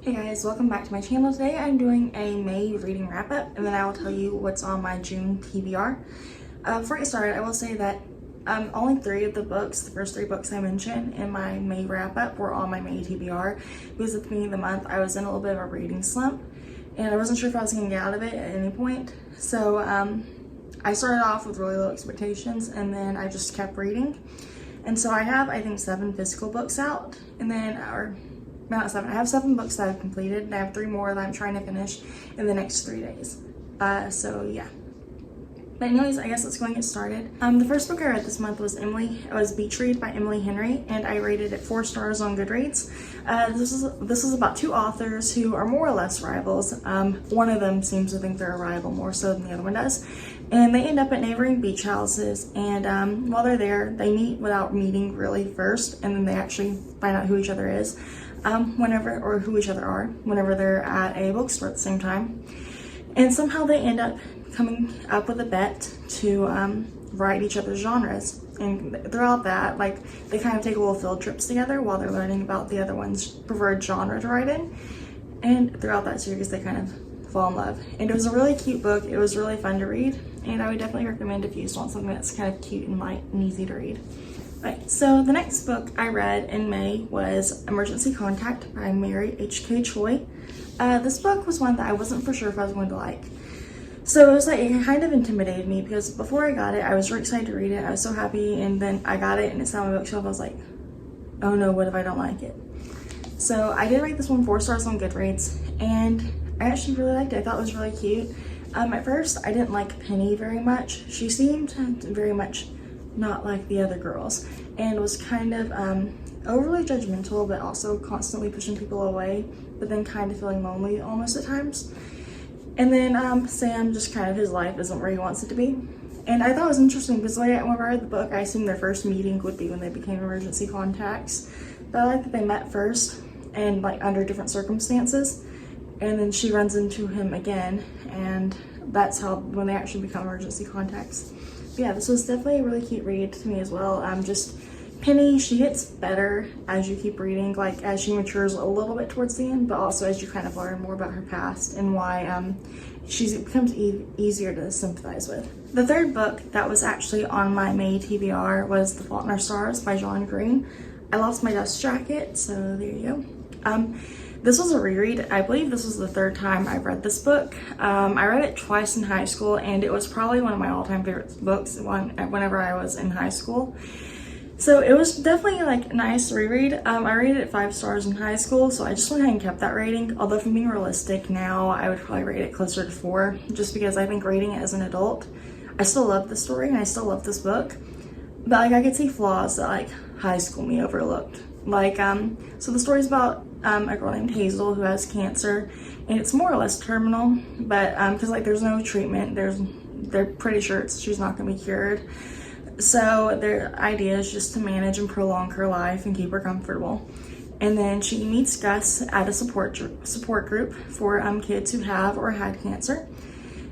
Hey guys, welcome back to my channel. Today I'm doing a May reading wrap up and then I will tell you what's on my June TBR. Before I get started, I will say that only three of the books, the first three books I mentioned in my May wrap up were on my May TBR because at the beginning of the month I was in a little bit of a reading slump and I wasn't sure if I was going to get out of it at any point. So I started off with really low expectations and then I just kept reading. And so I have, I think, 7 physical books out and then not 7. I have 7 books that I've completed and I have 3 more that I'm trying to finish in the next 3 days. So yeah. But anyways, I guess let's go and get started. The first book I read this month was Beach Read by Emily Henry, and I rated it 4 stars on Goodreads. This is about 2 authors who are more or less rivals. One of them seems to think they're a rival more so than the other one does. And they end up at neighboring beach houses, and while they're there, they meet without meeting really first, and then they actually find out who each other is who each other are whenever they're at a bookstore at the same time. And somehow they end up coming up with a bet to write each other's genres. And throughout that, like, they kind of take little field trips together while they're learning about the other one's preferred genre to write in. And throughout that series, they kind of fall in love. And it was a really cute book. It was really fun to read. And I would definitely recommend if you just want something that's kind of cute and light and easy to read. Right, so the next book I read in May was Emergency Contact by Mary H.K. Choi. This book was one that I wasn't for sure if I was going to like. So it was like, it kind of intimidated me because before I got it, I was really excited to read it. I was so happy, and then I got it and it's on my bookshelf. I was like, oh no, what if I don't like it? So I did rate this one 4 stars on Goodreads, and I actually really liked it. I thought it was really cute. At first, I didn't like Penny very much. She seemed very much not like the other girls and was kind of overly judgmental, but also constantly pushing people away, but then kind of feeling lonely almost at times. And then Sam, just kind of, his life isn't where he wants it to be. And I thought it was interesting because whenever I read the book, I assumed their first meeting would be when they became emergency contacts. But I like that they met first and like under different circumstances, and then she runs into him again, and that's how when they actually become emergency contacts. But yeah, this was definitely a really cute read to me as well. Just Penny, she gets better as you keep reading, like as she matures a little bit towards the end, but also as you kind of learn more about her past and why she becomes easier to sympathize with. The third book that was actually on my May TBR was The Fault in Our Stars by John Green. I lost my dust jacket, so there you go. This was a reread. I believe this was the 3rd time I've read this book. I read it twice in high school, and it was probably one of my all-time favorite books whenever I was in high school. So it was definitely like a nice reread. I rated it 5 stars in high school, so I just went ahead and kept that rating. Although if I'm being realistic now, I would probably rate it closer to 4, just because I think reading it as an adult, I still love the story and I still love this book. But like I could see flaws that like high school me overlooked. Like so the story's about a girl named Hazel who has cancer, and it's more or less terminal, but because like there's no treatment, they're pretty sure she's not going to be cured. So their idea is just to manage and prolong her life and keep her comfortable. And then she meets Gus at a support group for kids who have or had cancer,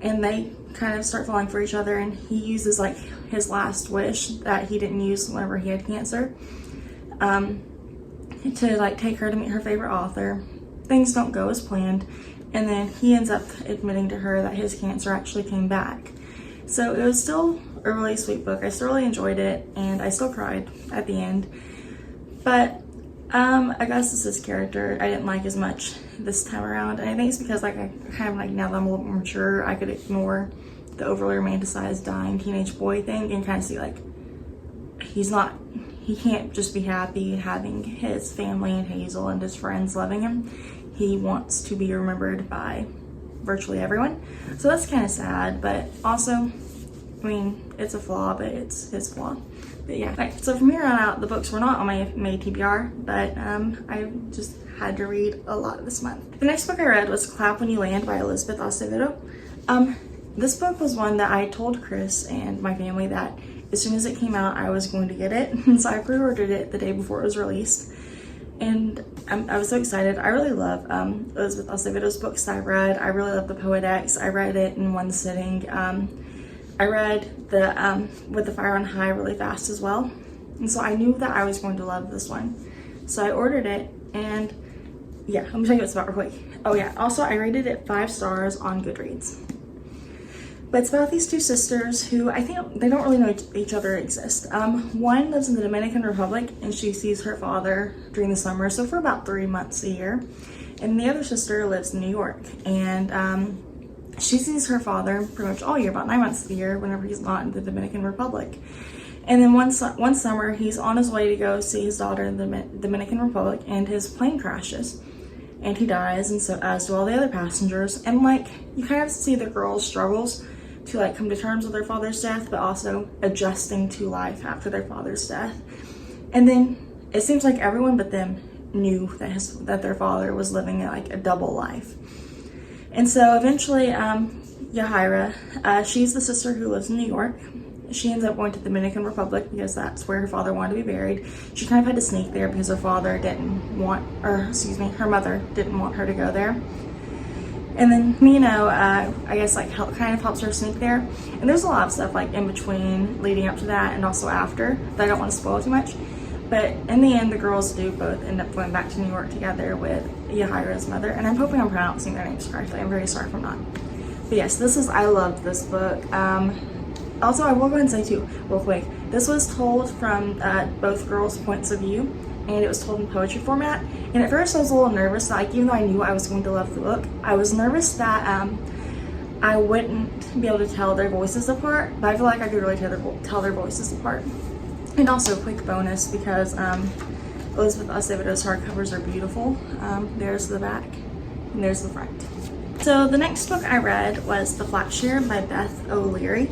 and they kind of start falling for each other. And he uses like his last wish that he didn't use whenever he had cancer, to like take her to meet her favorite author. Things don't go as planned, and then he ends up admitting to her that his cancer actually came back. So it was still a really sweet book. I still really enjoyed it, and I still cried at the end. But Augustus's character I didn't like as much this time around, and I think it's because like I kind of like, now that I'm a little more mature, I could ignore the overly romanticized dying teenage boy thing and kind of see like he can't just be happy having his family and Hazel and his friends loving him. He wants to be remembered by virtually everyone. So that's kind of sad, but also, I mean, it's a flaw, but it's his flaw. But yeah. Right, so from here on out, the books were not on my May TBR, but I just had to read a lot this month. The next book I read was Clap When You Land by Elizabeth Acevedo. This book was one that I told Chris and my family that as soon as it came out, I was going to get it. And so I pre-ordered it the day before it was released. And I was so excited. I really love Elizabeth Acevedo's books that I read. I really love The Poet-X. I read it in one sitting. I read the With the Fire on High really fast as well. And so I knew that I was going to love this one. So I ordered it, and yeah, let me tell you what it's about real quick. Oh yeah, also I rated it 5 stars on Goodreads. But it's about these two sisters who I think they don't really know each other exist. One lives in the Dominican Republic and she sees her father during the summer, so for about 3 months a year. And the other sister lives in New York and she sees her father pretty much all year, about 9 months of the year, whenever he's not in the Dominican Republic. And then one summer, he's on his way to go see his daughter in the Dominican Republic, and his plane crashes, and he dies, and so as do all the other passengers. And like, you kind of see the girls' struggles to like come to terms with their father's death, but also adjusting to life after their father's death. And then it seems like everyone but them knew that their father was living like a double life. And so eventually, Yahira, she's the sister who lives in New York. She ends up going to the Dominican Republic because that's where her father wanted to be buried. She kind of had to sneak there because her mother didn't want her to go there. And then Mino, I guess like kind of helps her sneak there. And there's a lot of stuff like in between, leading up to that, and also after, that I don't want to spoil too much. But in the end, the girls do both end up going back to New York together with Yahira's mother. And I'm hoping I'm pronouncing their names correctly. I'm very sorry if I'm not. But yes, I loved this book. Also, I will go ahead and say too, real quick, this was told from both girls' points of view, and it was told in poetry format. And at first I was a little nervous, like even though I knew I was going to love the book, I was nervous that I wouldn't be able to tell their voices apart, but I feel like I could really tell their voices apart. And also, quick bonus, because Elizabeth Acevedo's hardcovers are beautiful. There's the back, and there's the front. So the next book I read was The Flatshare by Beth O'Leary.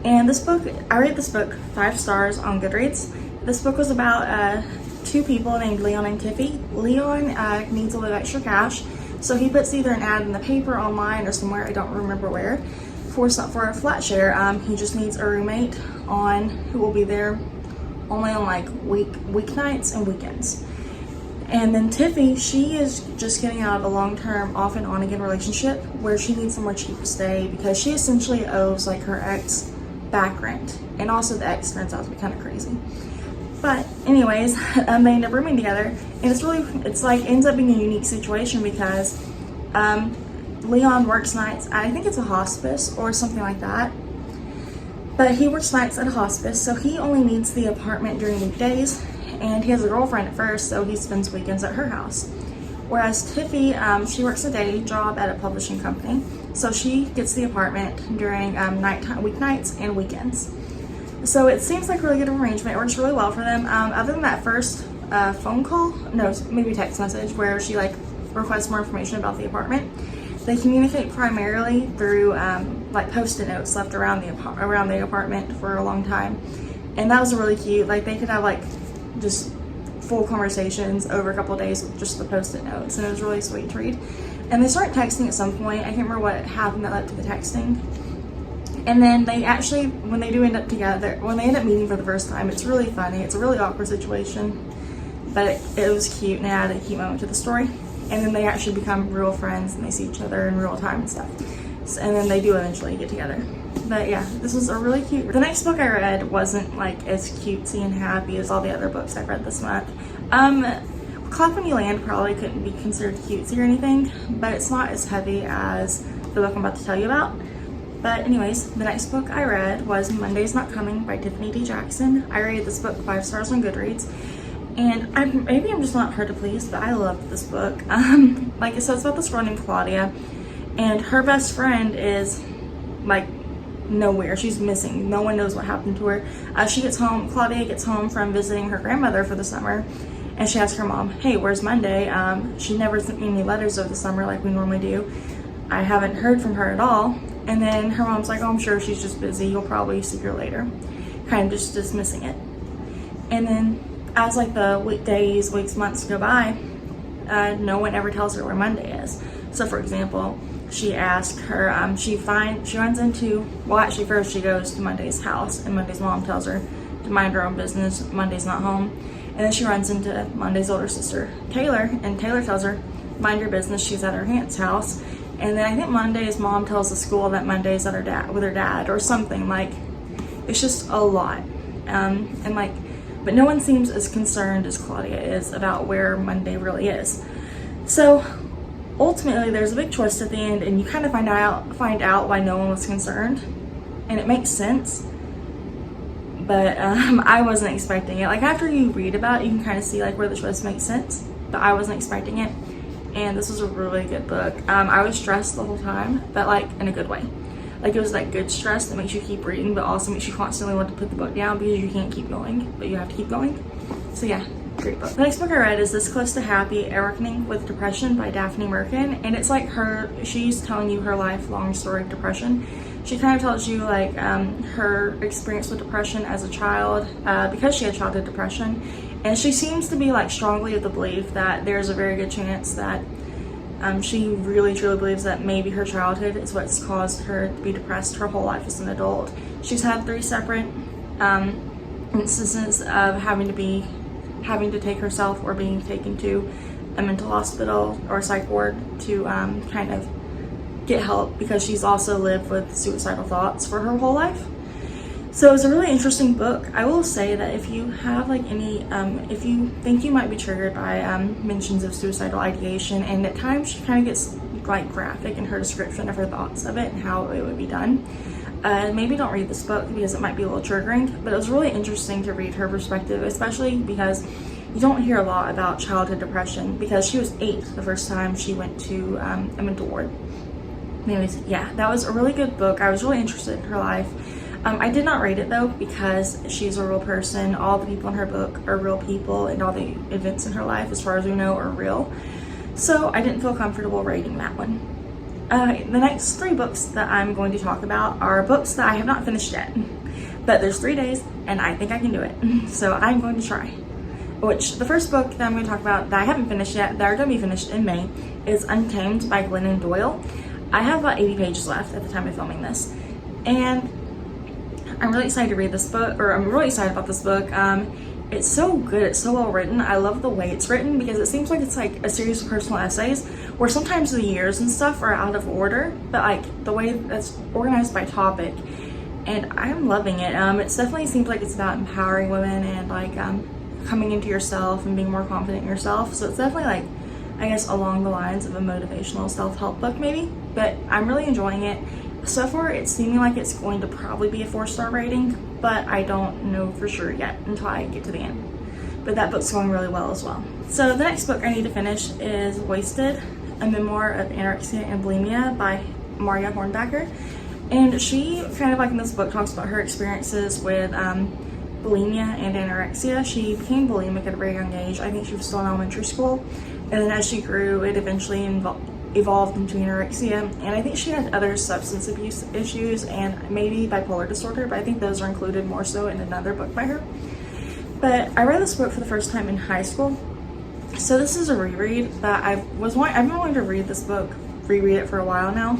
And this book, I rated this book 5 stars on Goodreads. This book was about 2 people named Leon and Tiffy. Leon needs a little extra cash, so he puts either an ad in the paper, online, or somewhere, I don't remember where, for a flat share. He just needs a roommate who will be there only on like weeknights and weekends. And then Tiffy, she is just getting out of a long-term off and on again relationship where she needs somewhere cheap to stay because she essentially owes like her ex back rent, and also the ex turns out to be kind of crazy. But anyways, they end up rooming together, and it's like ends up being a unique situation because Leon works nights. I think it's a hospice or something like that, but he works nights at a hospice, so he only needs the apartment during weekdays, and he has a girlfriend at first, so he spends weekends at her house. Whereas Tiffy, she works a day job at a publishing company, so she gets the apartment during weeknights and weekends. So it seems like a really good arrangement. It works really well for them. Other than that first phone call, no, maybe text message, where she like requests more information about the apartment, they communicate primarily through like post-it notes left around the apartment for a long time, and that was really cute. Like they could have like just full conversations over a couple of days with just the post-it notes, and it was really sweet to read. And they start texting at some point. I can't remember what happened that led to the texting. And then they actually, when they end up meeting for the first time, it's really funny. It's a really awkward situation, but it was cute, and it added a cute moment to the story. And then they actually become real friends, and they see each other in real time and stuff. And then they do eventually get together. But yeah, this was a really cute. The next book I read wasn't like as cutesy and happy as all the other books I've read this month. Clock When You Land probably couldn't be considered cutesy or anything, but it's not as heavy as the book I'm about to tell you about. But anyways, the next book I read was Monday's Not Coming by Tiffany D. Jackson. I rated this book 5 stars on Goodreads. And maybe I'm just not hard to please, but I loved this book. Like I said, it's about this girl named Claudia, and her best friend is like nowhere. She's missing. No one knows what happened to her. Claudia gets home from visiting her grandmother for the summer, and she asks her mom, hey, where's Monday? She never sent me any letters over the summer like we normally do. I haven't heard from her at all. And then her mom's like, oh, I'm sure she's just busy. You'll probably see her later. Kind of just dismissing it. And then as like the weeks, months go by, no one ever tells her where Monday is. So for example, she asked her, first she goes to Monday's house, and Monday's mom tells her to mind her own business. Monday's not home. And then she runs into Monday's older sister, Taylor, and Taylor tells her, mind your business, she's at her aunt's house. And then I think Monday's mom tells the school that Monday's with her dad or something. Like, it's just a lot. But no one seems as concerned as Claudia is about where Monday really is. So ultimately there's a big twist at the end, and you kind of find out why no one was concerned, and it makes sense. But I wasn't expecting it. Like, after you read about it, you can kind of see like where the twist makes sense, but I wasn't expecting it. And this was a really good book. I was stressed the whole time, but like in a good way. Like, it was that good stress that makes you keep reading, but also makes you constantly want to put the book down because you can't keep going, but you have to keep going. So yeah, great book. The next book I read is This Close to Happy: A Reckoning with Depression by Daphne Merkin. And it's like she's telling you her lifelong story of depression. She kind of tells you like her experience with depression as a child, because she had childhood depression. And she seems to be like strongly of the belief that there's a very good chance that she really truly believes that maybe her childhood is what's caused her to be depressed her whole life as an adult. She's had 3 separate instances of having to take herself or being taken to a mental hospital or psych ward to kind of get help, because she's also lived with suicidal thoughts for her whole life. So it's a really interesting book. I will say that if you have like any, if you think you might be triggered by mentions of suicidal ideation, and at times she kind of gets like graphic in her description of her thoughts of it and how it would be done, maybe don't read this book because it might be a little triggering. But it was really interesting to read her perspective, especially because you don't hear a lot about childhood depression, because she was 8 the first time she went to a mental ward. Anyways, yeah, that was a really good book. I was really interested in her life. I did not rate it though, because she's a real person. All the people in her book are real people, and all the events in her life, as far as we know, are real. So I didn't feel comfortable rating that one. The next 3 books that I'm going to talk about are books that I have not finished yet. But there's 3 days, and I think I can do it. So I'm going to try. Which, the first book that I'm going to talk about that I haven't finished yet, that are going to be finished in May, is Untamed by Glennon Doyle. I have about 80 pages left at the time of filming this. And I'm really excited to read this book, or I'm really excited about this book. It's so good, it's so well written. I love the way it's written, because it seems like it's like a series of personal essays where sometimes the years and stuff are out of order, but like the way that's organized by topic, and I'm loving it. It definitely seems like it's about empowering women and like coming into yourself and being more confident in yourself. So it's definitely like, I guess, along the lines of a motivational self-help book maybe, but I'm really enjoying it. So far, it's seeming like it's going to probably be a 4-star rating, but I don't know for sure yet until I get to the end. But that book's going really well as well. So the next book I need to finish is Wasted, a memoir of anorexia and bulimia by Maria Hornbacher. And she kind of like in this book talks about her experiences with bulimia and anorexia. She became bulimic at a very young age. I think she was still in elementary school. And then as she grew, it eventually evolved into anorexia, and I think she had other substance abuse issues and maybe bipolar disorder, but I think those are included more so in another book by her. But I read this book for the first time in high school, so this is a reread. But I've been wanting to read this book, reread it for a while now.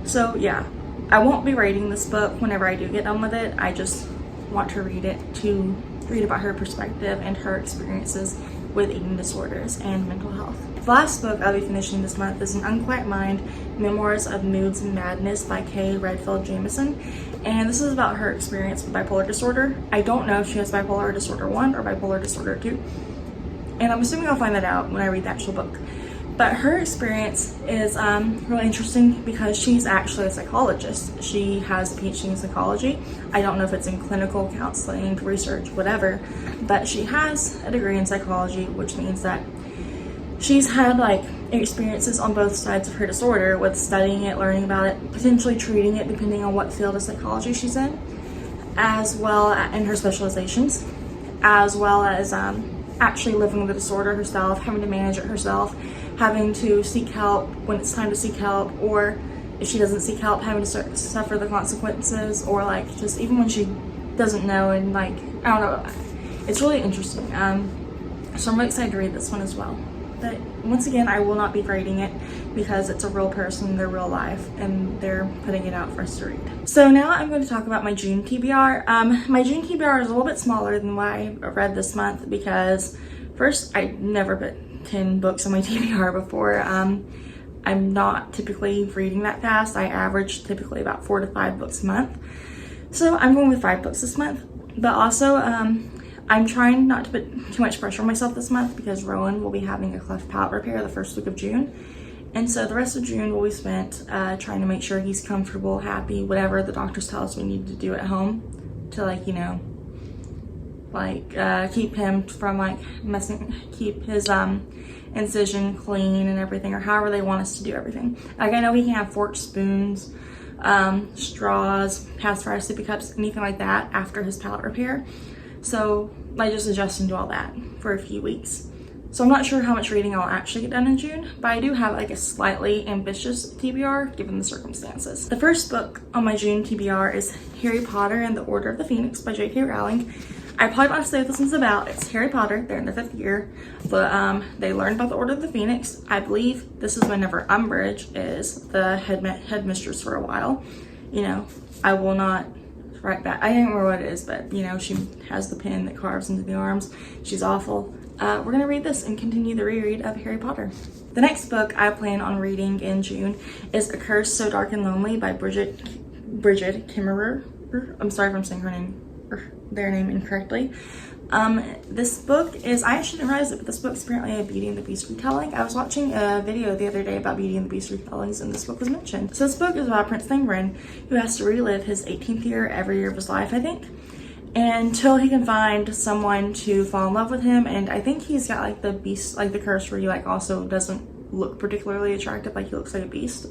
So yeah, I won't be rating this book whenever I do get done with it. I just want to read it to read about her perspective and her experiences with eating disorders and mental health. The last book I'll be finishing this month is An Unquiet Mind, Memoirs of Moods and Madness by Kay Redfield Jamison. And this is about her experience with bipolar disorder. I don't know if she has bipolar disorder 1 or bipolar disorder 2. And I'm assuming I'll find that out when I read the actual book. But her experience is really interesting because she's actually a psychologist. She has a PhD in psychology. I don't know if it's in clinical counseling, research, whatever, but she has a degree in psychology, which means that she's had like experiences on both sides of her disorder, with studying it, learning about it, potentially treating it depending on what field of psychology she's in, as well in her specializations, as well as actually living with the disorder herself, having to manage it herself, having to seek help when it's time to seek help, or if she doesn't seek help, having to suffer the consequences, or like just even when she doesn't know, and like, I don't know, it's really interesting. So I'm really excited to read this one as well. But once again, I will not be grading it because it's a real person, their real life, and they're putting it out for us to read. So now I'm going to talk about my June TBR. My June TBR is a little bit smaller than what I read this month because first, I never put 10 books on my TBR before. I'm not typically reading that fast. I average typically about 4 to 5 books a month. So I'm going with 5 books this month. But also, I'm trying not to put too much pressure on myself this month because Rowan will be having a cleft palate repair the first week of June. And so the rest of June will be spent trying to make sure he's comfortable, happy, whatever the doctors tell us we need to do at home to, like, you know, like keep him from like keep his incision clean and everything, or however they want us to do everything. Like, I know he can have forks, spoons, straws, pacifier sippy cups, anything like that after his palate repair. So like just adjusting to all that for a few weeks. So I'm not sure how much reading I'll actually get done in June, but I do have like a slightly ambitious TBR given the circumstances. The first book on my June TBR is Harry Potter and the Order of the Phoenix by J.K. Rowling. I probably want to say what this one's about. It's Harry Potter. They're in their 5th year, but they learned about the Order of the Phoenix. I believe this is whenever Umbridge is the headmistress for a while. You know, I will not write that. I don't remember what it is, but you know, she has the pen that carves into the arms. She's awful. We're gonna read this and continue the reread of Harry Potter. The next book I plan on reading in June is A Curse So Dark and Lonely by Bridget Kimmerer. I'm sorry if I'm saying their name incorrectly. This book is, I actually didn't realize it, but this book's apparently a Beauty and the Beast retelling. I was watching a video the other day about Beauty and the Beast retellings, and this book was mentioned. So this book is about a prince named Ren who has to relive his 18th year every year of his life, I think, until he can find someone to fall in love with him. And I think he's got like the beast, like the curse where he like also doesn't look particularly attractive, like he looks like a beast.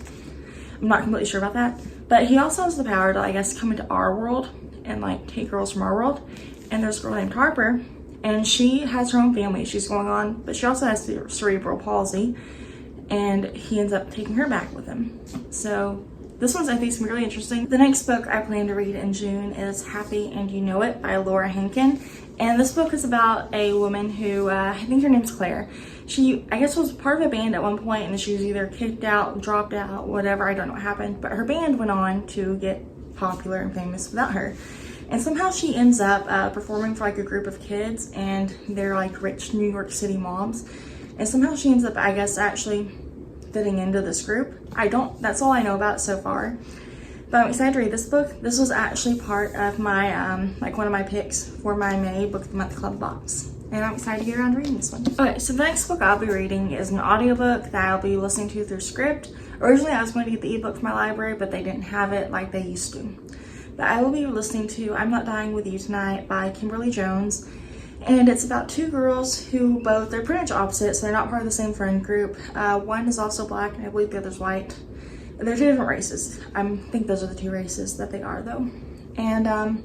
I'm not completely sure about that, but he also has the power to, I guess, come into our world and like take girls from our world. And there's a girl named Harper, and she has her own family she's going on, but she also has cerebral palsy, and he ends up taking her back with him. So this one's, I think, is really interesting. The next book I plan to read in June is Happy and You Know It by Laura Hankin. And this book is about a woman who, I think her name's Claire. She, I guess, was part of a band at one point, and she was either kicked out, dropped out, whatever, I don't know what happened. But her band went on to get popular and famous without her. And somehow she ends up performing for like a group of kids, and they're like rich New York City moms. And somehow she ends up, I guess, actually fitting into this group. That's all I know about it so far. But I'm excited to read this book. This was actually part of my, like one of my picks for my May Book of the Month Club box. And I'm excited to get around to reading this one. Okay, so the next book I'll be reading is an audiobook that I'll be listening to through Script. Originally, I was going to get the ebook from my library, but they didn't have it like they used to. But I will be listening to I'm Not Dying With You Tonight by Kimberly Jones. And it's about two girls who they're pretty much opposite, so they're not part of the same friend group. One is also black, and I believe the other's white. They're two different races. I think those are the two races that they are, though. And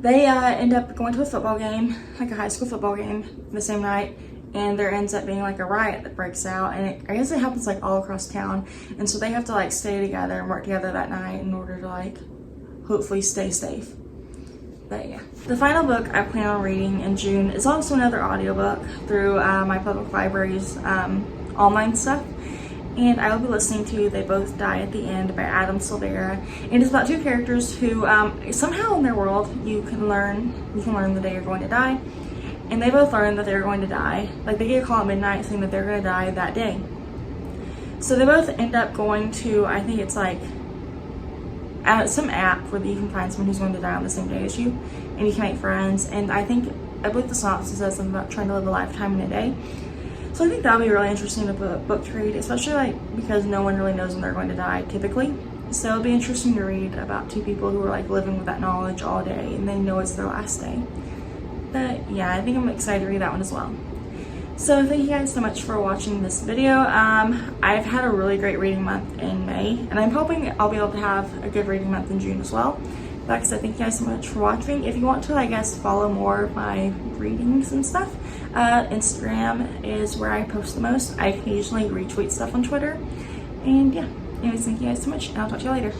they end up going to a football game, like a high school football game, the same night. And there ends up being like a riot that breaks out, and I guess it happens like all across town. And so they have to like stay together and work together that night in order to like hopefully stay safe. But yeah, the final book I plan on reading in June is also another audiobook through my public library's online stuff, and I will be listening to They Both Die at the End by Adam Silvera. And it's about two characters who somehow in their world you can learn the day you're going to die. And they both learn that they're going to die. Like, they get a call at midnight saying that they're going to die that day. So they both end up going to, I think it's like some app where you can find someone who's going to die on the same day as you, and you can make friends. And I believe the synopsis says something about trying to live a lifetime in a day. So I think that'll be really interesting book to read, especially like because no one really knows when they're going to die typically. So it'll be interesting to read about two people who are like living with that knowledge all day, and they know it's their last day. But yeah, I think I'm excited to read that one as well. So thank you guys so much for watching this video. I've had a really great reading month in May, and I'm hoping I'll be able to have a good reading month in June as well. Like I said, thank you guys so much for watching. If you want to, I guess, follow more of my readings and stuff, Instagram is where I post the most. I occasionally retweet stuff on Twitter. And yeah, anyways, thank you guys so much, and I'll talk to you later.